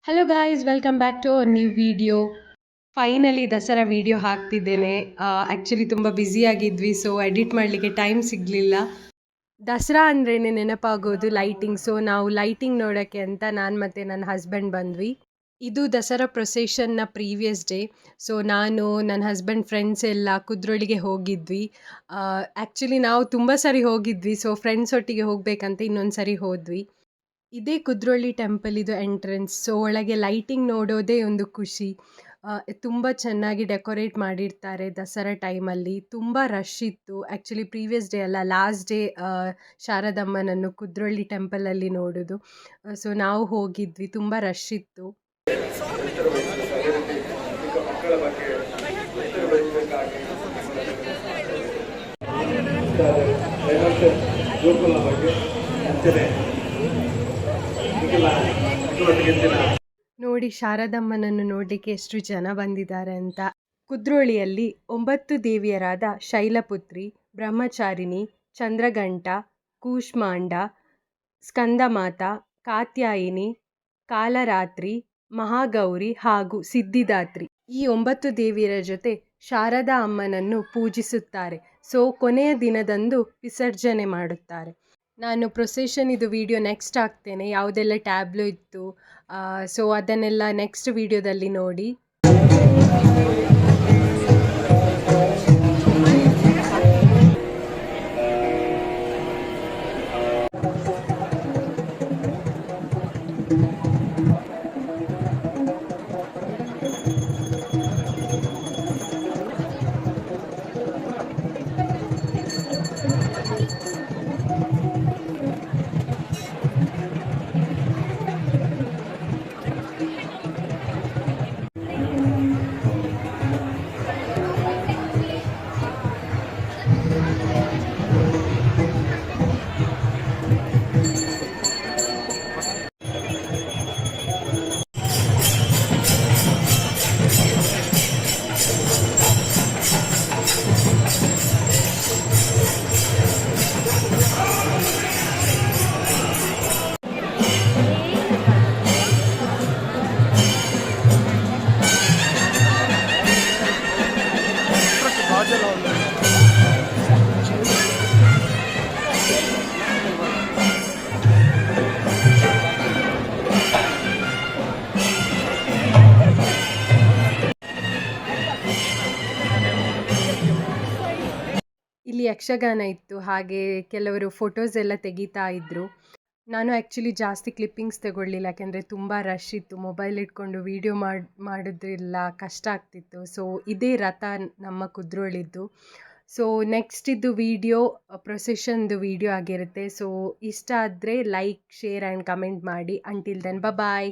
Hello guys, welcome back to our new video. Finally Dasara video ಹಾಕ್ತಿದ್ದೇನೆ. Actually ತುಂಬ ಬ್ಯುಸಿಯಾಗಿದ್ವಿ, so edit ಮಾಡಲಿಕ್ಕೆ time ಸಿಗಲಿಲ್ಲ. ದಸರಾ ಅಂದ್ರೇ ನೆನಪಾಗೋದು ಲೈಟಿಂಗ್. ಸೊ ನಾವು ಲೈಟಿಂಗ್ ನೋಡೋಕ್ಕೆ ಅಂತ ನಾನು ಮತ್ತು ನನ್ನ ಹಸ್ಬೆಂಡ್ ಬಂದ್ವಿ. ಇದು ದಸರಾ ಪ್ರೊಸೆಷನ್ನ ಪ್ರೀವಿಯಸ್ ಡೇ. ಸೊ ನಾನು ನನ್ನ ಹಸ್ಬೆಂಡ್ ಫ್ರೆಂಡ್ಸ್ ಎಲ್ಲ ಕುದ್ರೋಳಿಗೆ ಹೋಗಿದ್ವಿ. ಆ್ಯಕ್ಚುಲಿ ನಾವು ತುಂಬ ಸರಿ ಹೋಗಿದ್ವಿ, ಸೊ ಫ್ರೆಂಡ್ಸ್ ಒಟ್ಟಿಗೆ ಹೋಗಬೇಕಂತ ಇನ್ನೊಂದು ಸರಿ ಹೋದ್ವಿ. ಇದೇ ಕುದ್ರೋಳಿ ಟೆಂಪಲ್ ಇದು ಎಂಟ್ರೆನ್ಸ್. ಸೊ ಒಳಗೆ ಲೈಟಿಂಗ್ ನೋಡೋದೇ ಒಂದು ಖುಷಿ. ತುಂಬ ಚೆನ್ನಾಗಿ ಡೆಕೋರೇಟ್ ಮಾಡಿರ್ತಾರೆ ದಸರಾ ಟೈಮಲ್ಲಿ. ತುಂಬ ರಶ್ ಇತ್ತು. ಆ್ಯಕ್ಚುಲಿ ಪ್ರೀವಿಯಸ್ ಡೇ ಅಲ್ಲ, ಲಾಸ್ಟ್ ಡೇ ಶಾರದಮ್ಮನನ್ನು ಕುದ್ರೋಳಿ ಟೆಂಪಲಲ್ಲಿ ನೋಡೋದು. ಸೊ ನಾವು ಹೋಗಿದ್ವಿ, ತುಂಬ ರಶ್ ಇತ್ತು. ನೋಡಿ ಶಾರದಮ್ಮನನ್ನು ನೋಡಲಿಕ್ಕೆ ಎಷ್ಟು ಜನ ಬಂದಿದ್ದಾರೆ ಅಂತ. ಕುದ್ರೋಳಿಯಲ್ಲಿ 9 ದೇವಿಯರಾದ ಶೈಲಪುತ್ರಿ, ಬ್ರಹ್ಮಚಾರಿಣಿ, ಚಂದ್ರಘಂಟ, ಕೂಷ್ಮಾಂಡ, ಸ್ಕಂದಮಾತಾ, ಕಾತ್ಯಾಯಿನಿ, ಕಾಲರಾತ್ರಿ, ಮಹಾಗೌರಿ ಹಾಗೂ ಸಿದ್ಧಿದಾತ್ರಿ ಈ 9 ದೇವಿಯರ ಜೊತೆ ಶಾರದಾ ಅಮ್ಮನನ್ನು ಪೂಜಿಸುತ್ತಾರೆ. ಸೊ ಕೊನೆಯ ದಿನದಂದು ವಿಸರ್ಜನೆ ಮಾಡುತ್ತಾರೆ. ನಾನು ಪ್ರೊಸೆಷನ್ ಇದು ವಿಡಿಯೋ ನೆಕ್ಸ್ಟ್ ಹಾಕ್ತೇನೆ, ಯಾವುದೆಲ್ಲ ಟ್ಯಾಬ್ಲು ಇತ್ತು. ಸೊ ಅದನ್ನೆಲ್ಲ ನೆಕ್ಸ್ಟ್ ವಿಡಿಯೋದಲ್ಲಿ ನೋಡಿ. ಇಲ್ಲಿ ಯಕ್ಷಗಾನ ಇತ್ತು, ಹಾಗೆ ಕೆಲವರು ಫೋಟೋಸ್ ಎಲ್ಲ ತೆಗಿತಾ ಇದ್ದರು. ನಾನು ಆ್ಯಕ್ಚುಲಿ ಜಾಸ್ತಿ ಕ್ಲಿಪ್ಪಿಂಗ್ಸ್ ತಗೊಳ್ಳಿಲ್ಲ, ಯಾಕೆಂದರೆ ತುಂಬ ರಶ್ ಇತ್ತು. ಮೊಬೈಲ್ ಇಟ್ಕೊಂಡು ವೀಡಿಯೋ ಮಾಡೋದ್ರೆಲ್ಲ ಕಷ್ಟ ಆಗ್ತಿತ್ತು. ಸೊ ಇದೇ ರಥ ನಮ್ಮ ಕುದ್ರೋಳಿದ್ದು. ಸೊ ನೆಕ್ಸ್ಟ್ ಇದು ವೀಡಿಯೋ ಪ್ರೊಸೆಷನ್ದು ವೀಡಿಯೋ ಆಗಿರುತ್ತೆ. ಸೊ ಇಷ್ಟ ಆದರೆ ಲೈಕ್, ಶೇರ್ ಆ್ಯಂಡ್ ಕಮೆಂಟ್ ಮಾಡಿ. ಅಂಟಿಲ್ ದೆನ್ ಬಾಯ್.